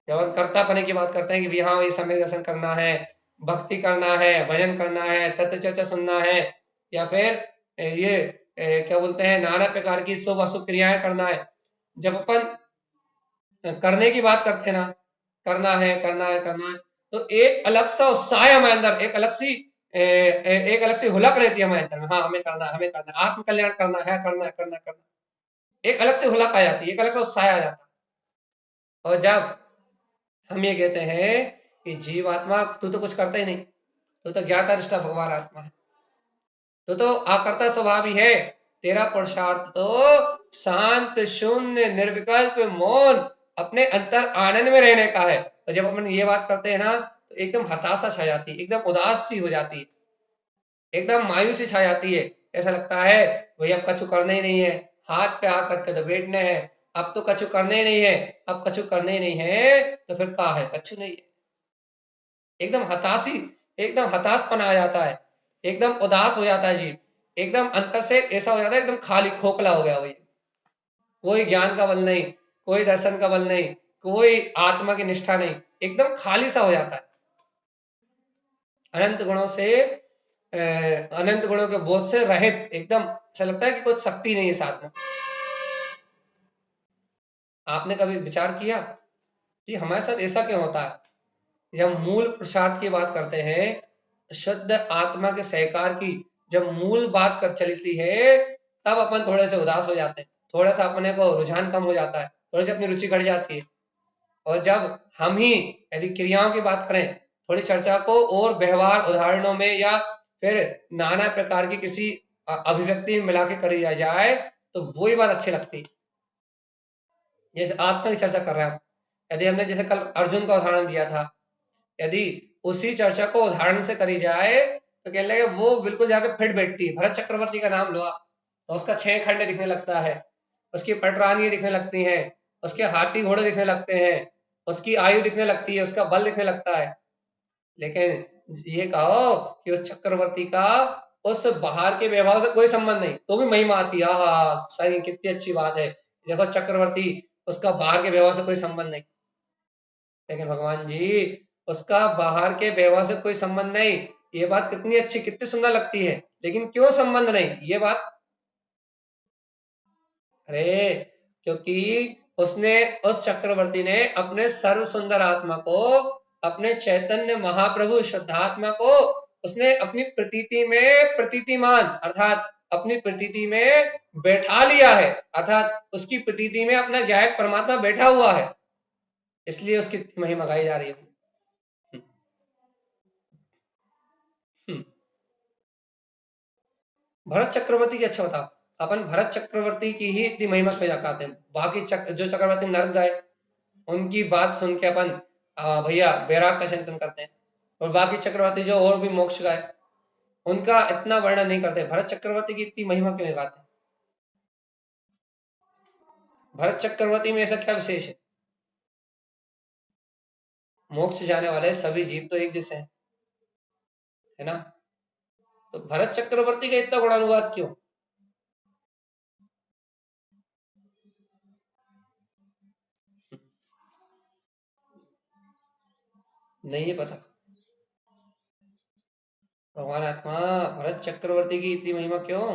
जब हम कर्ता पने की बात करते हैं कि हाँ ये समय दर्शन करना है, भक्ति करना है, भजन करना है, तत्व चर्चा सुनना है, या फिर ये क्या बोलते हैं नाना प्रकार की शुभ अशुभ क्रियाएं करना है। जब अपन करने की बात करते हैं ना, करना है करना है करना है, तो एक अलग सा उत्साह है हमारे अंदर, एक अलग सी हुलक रहती है हमारे अंदर में, हाँ हमें करना है, हमें करना है, आत्म कल्याण करना है, करना है करना है करना है। एक अलग से हुलक आ जाती है, एक अलग सा उत्साह आ जाता है। और जब हम ये कहते हैं कि जीवात्मा तू तो कुछ करता ही नहीं, तू तो ज्ञाता निष्ठा भगवान आत्मा है, तो आकर्ता स्वभाव ही है, तेरा पुरुषार्थ तो शांत शून्य निर्विकल्प मौन अपने अंतर आनंद में रहने का है। तो जब अपन ये बात करते हैं ना, तो एकदम हताशा छा जाती है, एकदम उदास सी हो जाती है, एकदम मायूसी छा जाती है। ऐसा लगता है भाई अब कछु करना ही नहीं है, हाथ पे हाथ रख के तो बैठने हैं, अब तो कछु करने ही नहीं है, अब कछु करने ही नहीं है, तो फिर क्या है, कछु नहीं है। एकदम हताशपन आ जाता है, एकदम उदास हो जाता है जीव, एकदम अंतर से ऐसा हो जाता है, एकदम खाली खोखला हो गया वही, कोई ज्ञान का बल नहीं, कोई दर्शन का बल नहीं, कोई आत्मा की निष्ठा नहीं, एकदम खाली सा हो जाता है। अनंत गुणों से अनंत गुणों के बोध से रहित, एकदम ऐसा लगता है कि कुछ शक्ति नहीं है साथ में। आपने कभी विचार किया कि हमारे साथ ऐसा क्यों होता है? जब मूल पुरुषार्थ की बात करते हैं, शुद्ध आत्मा के सहकार की जब मूल बात कर चलती है, तब अपन थोड़े से उदास हो जाते हैं, थोड़ा सा अपने को रुझान कम हो जाता है, थोड़ी सी अपनी रुचि घट जाती है। और जब हम ही यदि क्रियाओं की बात करें, थोड़ी चर्चा को और व्यवहार उदाहरणों में या फिर नाना प्रकार की किसी अभिव्यक्ति में मिला के करी जाए, तो वही बात अच्छी लगती है। जैसे आत्मा की चर्चा कर रहे हैं हम, यदि हमने जैसे कल अर्जुन का उदाहरण दिया था, यदि उसी चर्चा को उदाहरण से करी जाए, तो कहने लगे वो बिल्कुल जाके फिट बैठती है। भरत चक्रवर्ती का नाम लो आप, तो उसका 6 खंड दिखने लगता है, उसकी पटरानियां दिखने लगती हैं, उसके हाथी घोड़े दिखने लगते हैं, उसकी आयु दिखने लगती है, उसका बल दिखने लगता है। लेकिन ये कहो कि उस चक्रवर्ती का उस बाहर के वैभव से कोई संबंध नहीं, तो भी महिमा आती है, हाँ सही कितनी अच्छी बात है, देखो चक्रवर्ती, उसका बाहर के वैभव से कोई संबंध नहीं। लेकिन भगवान जी, उसका बाहर के वैभव से कोई संबंध नहीं, ये बात कितनी अच्छी कितनी सुंदर लगती है, लेकिन क्यों संबंध नहीं ये बात? अरे क्योंकि उसने उस चक्रवर्ती ने अपने सर्व सुंदर आत्मा को, अपने चैतन्य महाप्रभु शुद्धात्मा को उसने अपनी प्रतीति में प्रतीतिमान अर्थात अपनी प्रतीति में बैठा लिया है, अर्थात उसकी प्रतीति में अपना गायक परमात्मा बैठा हुआ है, इसलिए उसकी महिमा गाई जा रही है। भरत चक्रवर्ती की अच्छा बताओ, अपन भरत चक्रवर्ती की ही इतनी महिमा पे जाते हैं, बाकी जो चक्रवर्ती नरक गए उनकी बात सुन के अपन भैया बैराग का चिंतन करते हैं, और बाकी चक्रवर्ती जो और भी मोक्ष गए उनका इतना वर्णन नहीं करते, भरत चक्रवर्ती की इतनी महिमा क्यों गाते हैं? भरत चक्रवर्ती में ऐसा क्या विशेष है? मोक्ष जाने वाले सभी जीव तो एक जैसे हैं, है ना? तो भरत चक्रवर्ती का इतना गुणानुवाद क्यों? नहीं है पता। भगवान आत्मा भरत चक्रवर्ती की इतनी महिमा क्यों?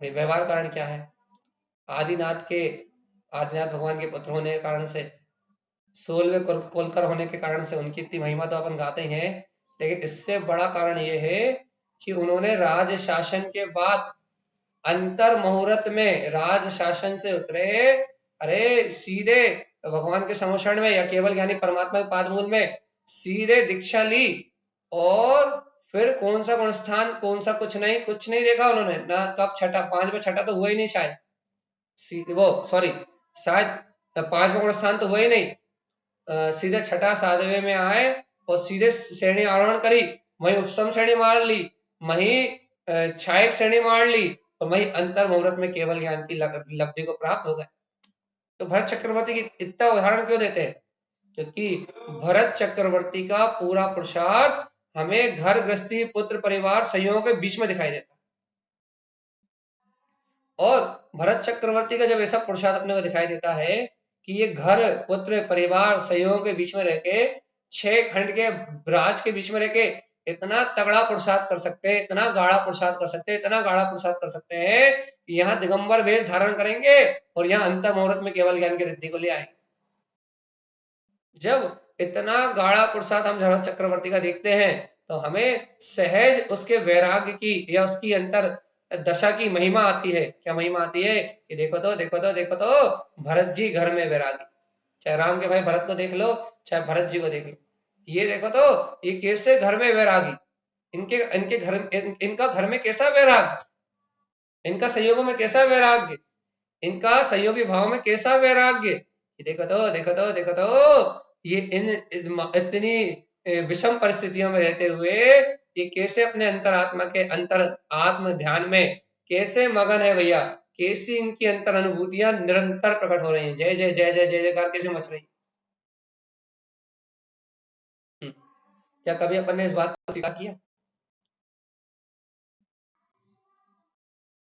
व्यवहार कारण क्या है? आदिनाथ भगवान के पुत्र होने के कारण से, 16वें कोलकर होने के कारण से उनकी इतनी महिमा तो अपन गाते हैं, लेकिन इससे बड़ा कारण ये है कि उन्होंने राज शासन के बाद अंतर मुहूर्त में राज शासन से उतरे, अरे सीधे भगवान के समोषण में या केवल ज्ञानी परमात्मा के पादमूल में सीधे दीक्षा ली, और फिर कौन सा गुणस्थान कौन सा कुछ नहीं देखा उन्होंने ना, कब छठा 5 में छठा तो हुआ ही नहीं शायद, वो सॉरी शायद 5वां गुणस्थान तो हुआ ही नहीं, सीधे छठा 7वें में आए और सीधे श्रेणी आरोहण करी, वहीं उपसम श्रेणी मार ली, वहीं छायक श्रेणी मार ली, और वही अंतर मुहूर्त में केवल ज्ञान की लब्धि को प्राप्त हो गए। तो भरत चक्रवर्ती की इतना उदाहरण क्यों देते हैं? क्योंकि भरत चक्रवर्ती का पूरा पुरुषार्थ हमें घर गृहस्थी पुत्र परिवार संयोग के बीच में दिखाई देता है। और भरत चक्रवर्ती का जब ऐसा पुरुषार्थ अपने को दिखाई देता है कि ये घर पुत्र परिवार संयोग के बीच में रह के 6 खंड के राज के बीच में रह के इतना तगड़ा पुरुषार्थ कर सकते हैं, इतना गाढ़ा पुरुषार्थ कर सकते हैं, इतना गाढ़ा पुरुषार्थ कर सकते हैं कि यहाँ दिगंबर वेश धारण करेंगे और यहाँ अंत मुहूर्त में केवल ज्ञान की रिद्धि को ले आएंगे। जब इतना गाढ़ा पुरुषार्थ हम भरत चक्रवर्ती का देखते हैं तो हमें सहज उसके वैराग्य की या उसकी अंतर दशा की महिमा आती है। क्या महिमा आती है? कि देखो तो देखो तो देखो तो भरत जी घर में वैरागी। चाहे राम के भाई भरत को देख लो, चाहे भरत जी को देख लो, ये देखो तो ये कैसे घर में वैरागी, इनके इनके घर इनका घर में कैसा वैराग्य, इनका संयोगों में कैसा वैराग्य, इनका संयोगी भाव में कैसा वैराग्य। देखो तो देखो तो देखो तो ये इतनी विषम परिस्थितियों में रहते हुए ये कैसे अपने अंतरात्मा के अंतर आत्म ध्यान में कैसे मगन है भैया, कैसी इनकी अंतर अनुभूतियां निरंतर प्रकट हो रही हैं। जय जय जय जय जय जयकार कैसे मच रही। क्या कभी अपन ने इस बात को स्वीकार किया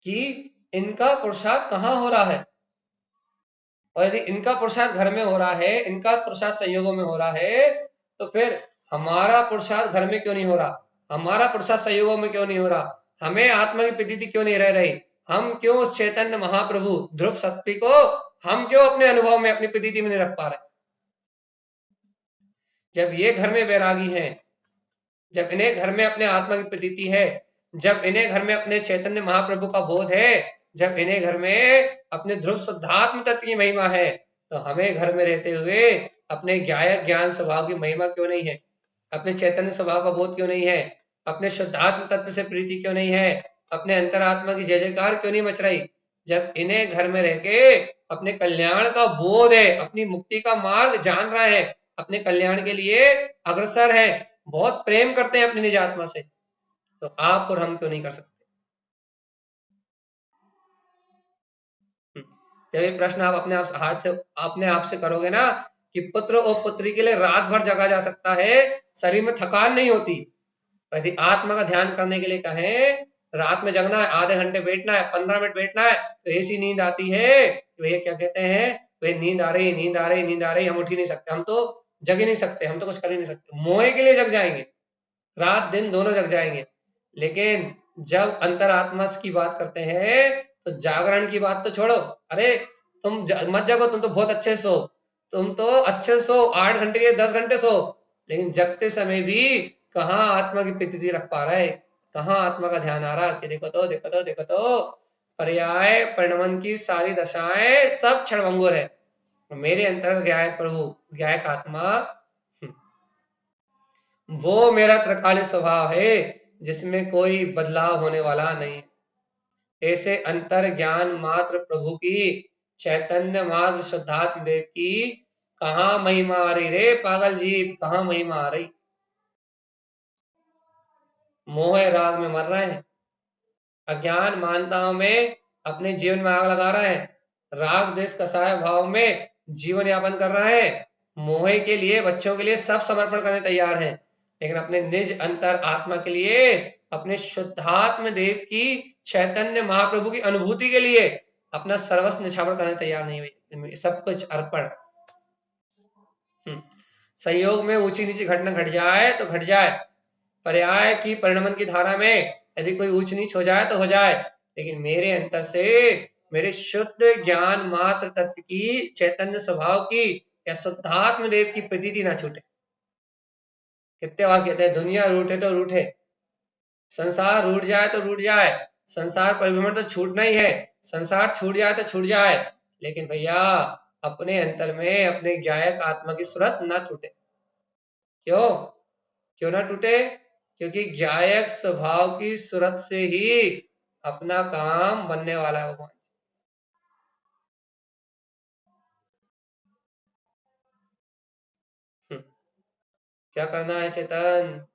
कि इनका पुरुषार्थ कहाँ हो रहा है? और यदि इनका पुरुषार्थ घर में हो रहा है, इनका पुरुषार्थ संयोगों में हो रहा है, तो फिर हमारा पुरुषार्थ घर में क्यों नहीं हो रहा? हमारा पुरुषार्थ संयोगों में क्यों नहीं हो रहा? हमें आत्मा की प्रतीति क्यों नहीं रह रही? हम क्यों उस चैतन्य महाप्रभु ध्रुव शक्ति को हम क्यों अपने अनुभव में अपनी प्रतीति में नहीं रख पा रहे? जब ये घर में वैरागी हैं, जब इन्हें घर में अपने आत्मा की प्रतीति है, जब इन्हें घर में अपने चैतन्य महाप्रभु का बोध है, जब इन्हें घर में अपने ध्रुव शुद्धात्म तत्व की महिमा है, तो हमें घर में रहते हुए अपने ज्ञायक ज्ञान स्वभाव की महिमा क्यों नहीं है? अपने चैतन्य स्वभाव का बोध क्यों नहीं है? अपने शुद्धात्म तत्व से प्रीति क्यों नहीं है? अपने अंतरात्मा की जय जयकार क्यों नहीं मच रही? जब इन्हें घर में रह के अपने कल्याण का बोध है, अपनी मुक्ति का मार्ग जान रहे हैं, अपने कल्याण के लिए अग्रसर है, बहुत प्रेम करते हैं अपनी निज आत्मा से, तो आप और हम क्यों नहीं कर सकते? जब ये प्रश्न आप अपने आप हाथ से अपने आप से करोगे ना कि पुत्र और पुत्री के लिए रात भर जगा जा सकता है, शरीर में थकान नहीं होती। यदि आत्मा का ध्यान करने के लिए कहें, रात में जगना है, आधे घंटे बैठना है, 15 मिनट बैठना है, तो ऐसी नींद आती है कि भैया क्या कहते हैं, वे नींद आ रही नींद आ रही नींद आ रही, हम उठ ही नहीं सकते, हम तो जग ही नहीं सकते, हम तो कुछ कर ही नहीं सकते। मोहे के लिए जग जाएंगे, रात दिन दोनों जग जाएंगे। लेकिन जब अंतरात्मा की बात करते हैं तो जागरण की बात तो छोड़ो, अरे तुम मत जगो, तुम तो बहुत अच्छे सो, तुम तो अच्छे सो, 8 घंटे के 10 घंटे सो, लेकिन जगते समय भी कहाँ आत्मा की प्रतीति रख पा रहा है, कहाँ आत्मा का ध्यान आ रहा कि देखो तो देखो तो देखो तो पर्याय परिणमन की सारी दशाएं सब क्षणभंगुर है। मेरे अंतर ज्ञायक प्रभु ज्ञायक आत्मा वो मेरा त्रिकालिक स्वभाव है जिसमें कोई बदलाव होने वाला नहीं। ऐसे अंतर ज्ञान मात्र प्रभु की चैतन्य मात्र शुद्धात्म देव की कहाँ महिमा आ रही रे पागल जीव, कहाँ महिमा आ रही? मोह राग में मर रहे हैं, अज्ञान मानताओं में अपने जीवन में आग लगा रहे हैं, राग देश कसाय भाव में जीवन यापन कर रहे हैं, मोह के लिए बच्चों के लिए सब समर्पण करने तैयार हैं, लेकिन अपने निज अंतर आत्मा के लिए, अपने शुद्धात्म देव की चैतन्य महाप्रभु की अनुभूति के लिए अपना सर्वस्व निछावर करने तैयार नहीं हुई, सब कुछ अर्पण। संयोग में ऊंची नीची घटना घट जाए तो घट जाए, पर्याय की परिणमन की धारा में यदि कोई ऊंच नीच हो जाए तो हो जाए, लेकिन मेरे अंतर से मेरे शुद्ध ज्ञान मात्र तत्व की चैतन्य स्वभाव की या शुद्धात्म देव की प्रतीति ना छूटे। कितने बार कहते हैं दुनिया रूठे तो रूठे, संसार रूठ जाए तो रूठ जाए, संसार परिभ्रमण तो छूटना ही है, संसार छूट जाए तो छूट जाए, लेकिन भैया अपने अंतर में अपने ज्ञायक आत्मा की सूरत ना टूटे। क्यों क्यों ना टूटे? क्योंकि ज्ञायक स्वभाव की सूरत से ही अपना काम बनने वाला है भगवान। क्या करना है चेतन?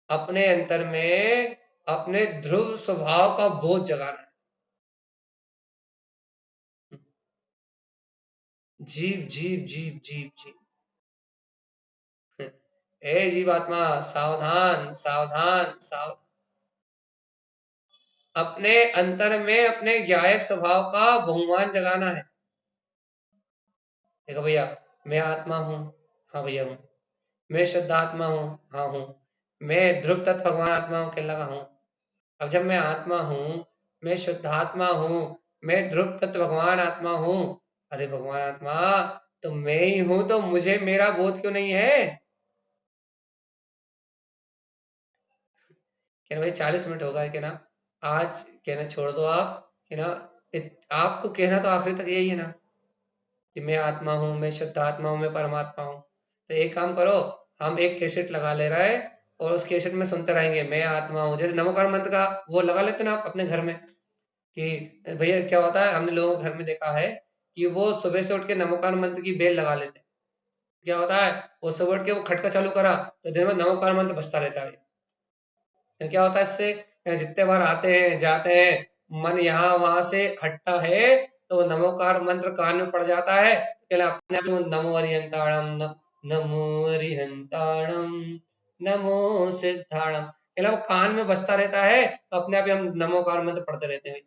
अपने अंतर में अपने ध्रुव स्वभाव का बोध जगाना है। जीव जीव जीव जीव जीव। हे जीवात्मा, सावधान सावधान सावधान। अपने अंतर में अपने ज्ञायक स्वभाव का बहुमान जगाना है। देखो भैया, मैं आत्मा हूँ, हाँ भैया हूँ। मैं शुद्ध आत्मा हूँ, हाँ हूँ। मैं ध्रुव तत्व भगवान आत्मा हूँ, कहने लगा हूँ। अब जब मैं आत्मा हूँ, मैं शुद्ध आत्मा हूँ, मैं ध्रुव तत्व भगवान आत्मा हूँ, अरे भगवान आत्मा तो मैं ही हूँ, तो मुझे मेरा बोध क्यों नहीं है? कहना भाई 40 मिनट होगा है, कहना आज कहना छोड़ दो आप, कहना आपको कहना तो आखिरी तक यही है ना कि मैं आत्मा हूँ, मैं शुद्ध आत्मा हूँ, मैं परमात्मा हूँ। तो एक काम करो, हम एक कैसेट लगा ले रहा है और उस कैसेट में सुनते रहेंगे मैं आत्मा हूँ। जैसे नमोकार मंत्र का वो लगा लेते ना आप अपने घर में, कि भैया क्या होता है, हमने लोगों के घर में देखा है कि वो सुबह से उठ के नमोकार मंत्र की बेल लगा लेते हैं। क्या होता है, वो सुबह उठ के वो खटका चालू करा तो दिन में नमोकार मंत्र बजता रहता है। तो क्या होता है इससे, जितने बार आते हैं जाते हैं मन यहाँ वहां से हटता है तो वो नमोकार मंत्र कान में पड़ जाता है, तो अपने आप ही नमो अरिहंताणम, नमो अरिहंताणम, नमो सिद्धाणम, वो कान में बजता रहता है, तो अपने आप ही हम नमोकार मंत्र पढ़ते रहते हैं।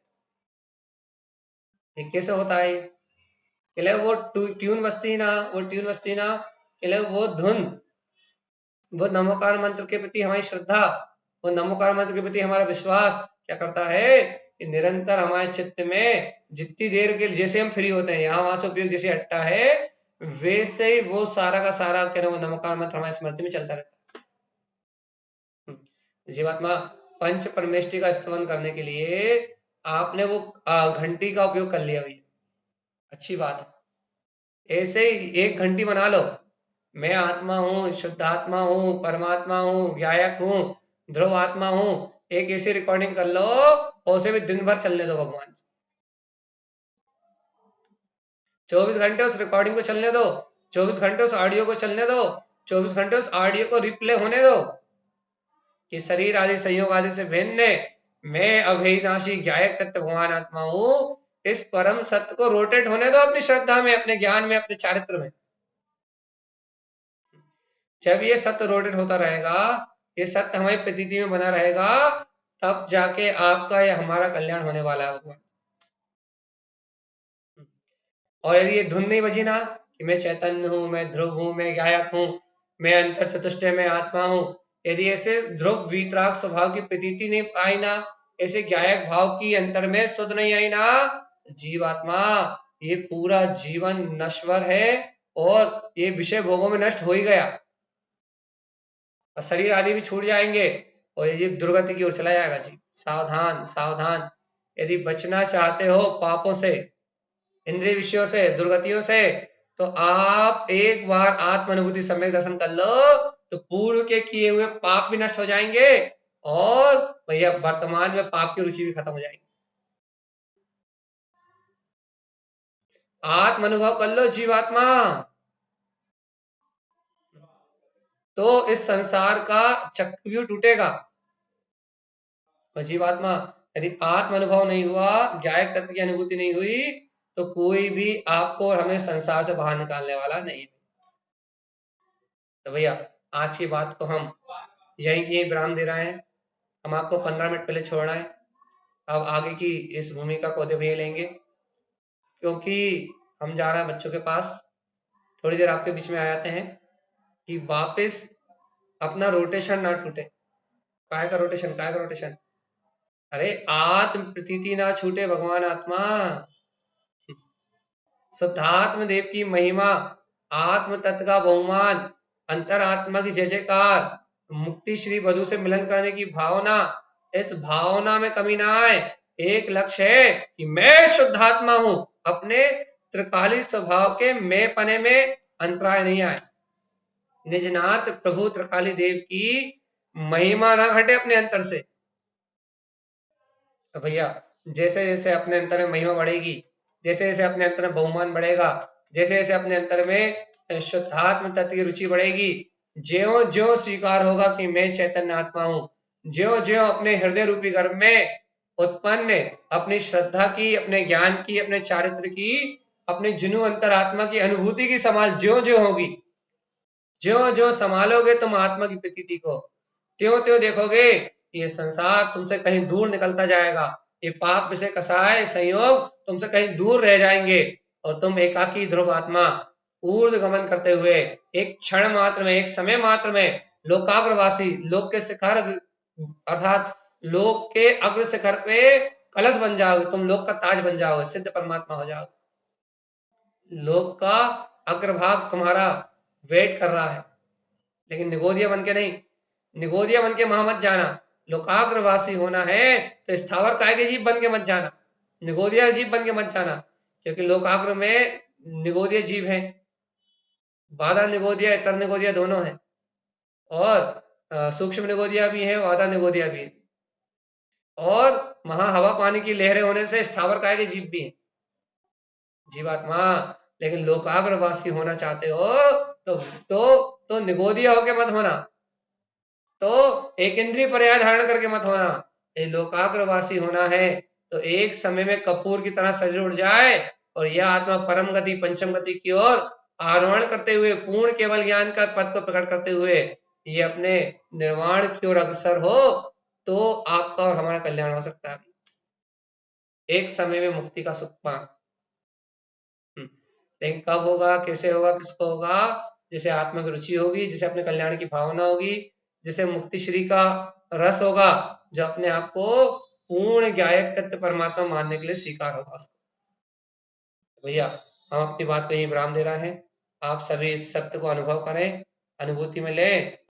ये कैसे होता है? वो ट्यून बजती ना, वो ट्यून बजती ना, वो धुन, वो नमोकार मंत्र के प्रति हमारी श्रद्धा, वो नमोकार मंत्र के प्रति हमारा विश्वास क्या करता है कि निरंतर हमारे चित्त में जितनी देर के जैसे हम फ्री होते हैं, यहाँ वहां से उपयोग जैसे हटता है, वैसे ही वो सारा का सारा क्या वो नमोकार मंत्र हमारी स्मृति में चलता रहता है। जीवात्मा पंच परमेष्टि का स्तमन करने के लिए आपने वो घंटी का उपयोग कर लिया भैया, अच्छी बात है। ऐसे ही एक घंटी बना लो, मैं आत्मा हूँ, शुद्ध आत्मा हूँ, परमात्मा हूँ, ज्ञायक हूँ, ध्रुव आत्मा हूँ। एक ऐसी रिकॉर्डिंग कर लो और उसे भी दिन भर चलने दो भगवान। 24 घंटे उस रिकॉर्डिंग को चलने दो, 24 घंटे उस ऑडियो को चलने दो, 24 घंटे उस ऑडियो को रिप्ले होने दो कि शरीर आदि संयोग आदि से भिन्न मैं अभेदनाशी ज्ञायक तत्व भगवान आत्मा हूँ। इस परम सत्य को रोटेट होने दो अपनी श्रद्धा में, अपने ज्ञान में, अपने चारित्र में। जब ये सत्य रोटेट होता रहेगा, ये सत्य हमारी प्रतीति में बना रहेगा, तब जाके आपका या हमारा कल्याण होने वाला है भगवान। और यदि ये धुन नहीं बजी ना कि मैं चैतन्य हूं, मैं ध्रुव हूं, मैं गायक हूं, मैं अंतर चतुष्टय में आत्मा हूं, यदि ऐसे ध्रुव वीतराग स्वभाव की प्रतीति नहीं आई ना, ऐसे गायक भाव की अंतर में शुद्ध नहीं आई ना, जीवात्मा ये पूरा जीवन नश्वर है और ये विषय भोगों में नष्ट हो ही गया और शरीर आदि भी छूट जाएंगे और ये जीव दुर्गति की ओर चला जाएगा। जी सावधान सावधान, यदि बचना चाहते हो पापों से, इंद्रिय विषयों से, दुर्गतियों से, तो आप एक बार आत्म अनुभूति सम्यक दर्शन कर लो तो पूर्व के किए हुए पाप भी नष्ट हो जाएंगे और भैया वर्तमान में पाप की रुचि भी खत्म हो जाएगी। आत्म अनुभव कर लो जीवात्मा, तो इस संसार का चक्रव्यूह टूटेगा। और जीवात्मा यदि आत्म अनुभव नहीं हुआ, ज्ञायक तत्व की अनुभूति नहीं हुई, तो कोई भी आपको और हमें संसार से बाहर निकालने वाला नहीं है। तो भैया आज की बात को हम यहीं की विराम दे रहे हैं। हम आपको 15 मिनट पहले छोड़ना है, अब आगे की इस भूमिका को अजय भैया लेंगे, क्योंकि हम जा रहे हैं बच्चों के पास। थोड़ी देर आपके बीच में आ जाते हैं कि वापस अपना रोटेशन ना टूटे। काय का रोटेशन, काय का रोटेशन? अरे आत्म प्रतीति ना छूटे भगवान आत्मा। शुद्धात्म देव की महिमा, आत्म तत्व का बहुमान, अंतरात्मा की जय जयकार, मुक्ति श्री वधु से मिलन करने की भावना, इस भावना में कमी ना आए। एक लक्ष्य है कि मैं शुद्धात्मा हूं, अपने त्रिकाली स्वभाव के मैं पने में अंतराय नहीं आए। निजनाथ प्रभु त्रिकाली देव की महिमा ना घटे अपने अंतर से। तो भैया जैसे जैसे अपने अंतर में महिमा बढ़ेगी, जैसे जैसे अपने अंतर में बहुमान बढ़ेगा, जैसे जैसे अपने अंतर में शुद्धात्म तत्व की रुचि बढ़ेगी, ज्यो ज्यो स्वीकार होगा कि मैं चैतन्य आत्मा हूं, ज्यो ज्यो अपने हृदय रूपी गर्भ में उत्पन्न अपनी श्रद्धा की, अपने ज्ञान की, अपने चारित्र की, अपने जिनु अंतरात्मा की अनुभूति की संभाल ज्यो ज्यो होगी, ज्यो ज्यो संभालोगे तुम आत्मा की प्रतीति को, त्यों त्यों देखोगे ये संसार तुमसे कहीं दूर निकलता जाएगा, ये पाप विषय कसाय संयोग तुमसे कहीं दूर रह जाएंगे और तुम एकाकी ध्रुव आत्मा ऊर्ध्व गमन करते हुए एक क्षण मात्र में, एक समय मात्र में लोकाग्रवासी, लोक के शिखर अर्थात लोक के अग्र शिखर पे कलश बन जाओगे, तुम लोक का ताज बन जाओगे, सिद्ध परमात्मा हो जाओगे। लोक का अग्रभाग तुम्हारा वेट कर रहा है, लेकिन निगोदिया बन के नहीं, निगोदिया बन के वहां मत जाना। लोकाग्रवासी होना है तो स्थावर काय के जीव बन के मत जाना, निगोदिया जीव बन के मत जाना, क्योंकि लोकाग्र में निगोदिया जीव है, बाधा निगोदिया, इतर निगोदिया दोनों है, और सूक्ष्म निगोदिया भी है, वादा निगोदिया भी है, और वहां हवा पानी की लहरें होने से स्थावर काय के जीव भी है, जीवात्मा। लेकिन लोकाग्रवासी होना चाहते हो तो निगोदिया होके मत होना, तो एक इंद्रिय पर्याय धारण करके मत होना। ये लोकाग्रवासी होना है तो एक समय में कपूर की तरह शरीर उड़ जाए और यह आत्मा परम गति, पंचम गति की ओर आरोहण करते हुए, पूर्ण केवल ज्ञान का पद को प्रकट करते हुए ये अपने निर्वाण की ओर अग्रसर हो, तो आपका और हमारा कल्याण हो सकता है। एक समय में मुक्ति का सुख पाना, लेकिन कब होगा, कैसे होगा, किसको होगा? जिसे आत्मा की रुचि होगी, जिसे अपने कल्याण की भावना होगी, जिसे मुक्ति श्री का रस होगा, जो अपने आप को पूर्ण ज्ञायक तत्व परमात्मा मानने के लिए स्वीकार होगा। भैया हम अपनी बात को यही विराम दे रहे हैं, आप सभी इस सत्य को अनुभव करें, अनुभूति में लें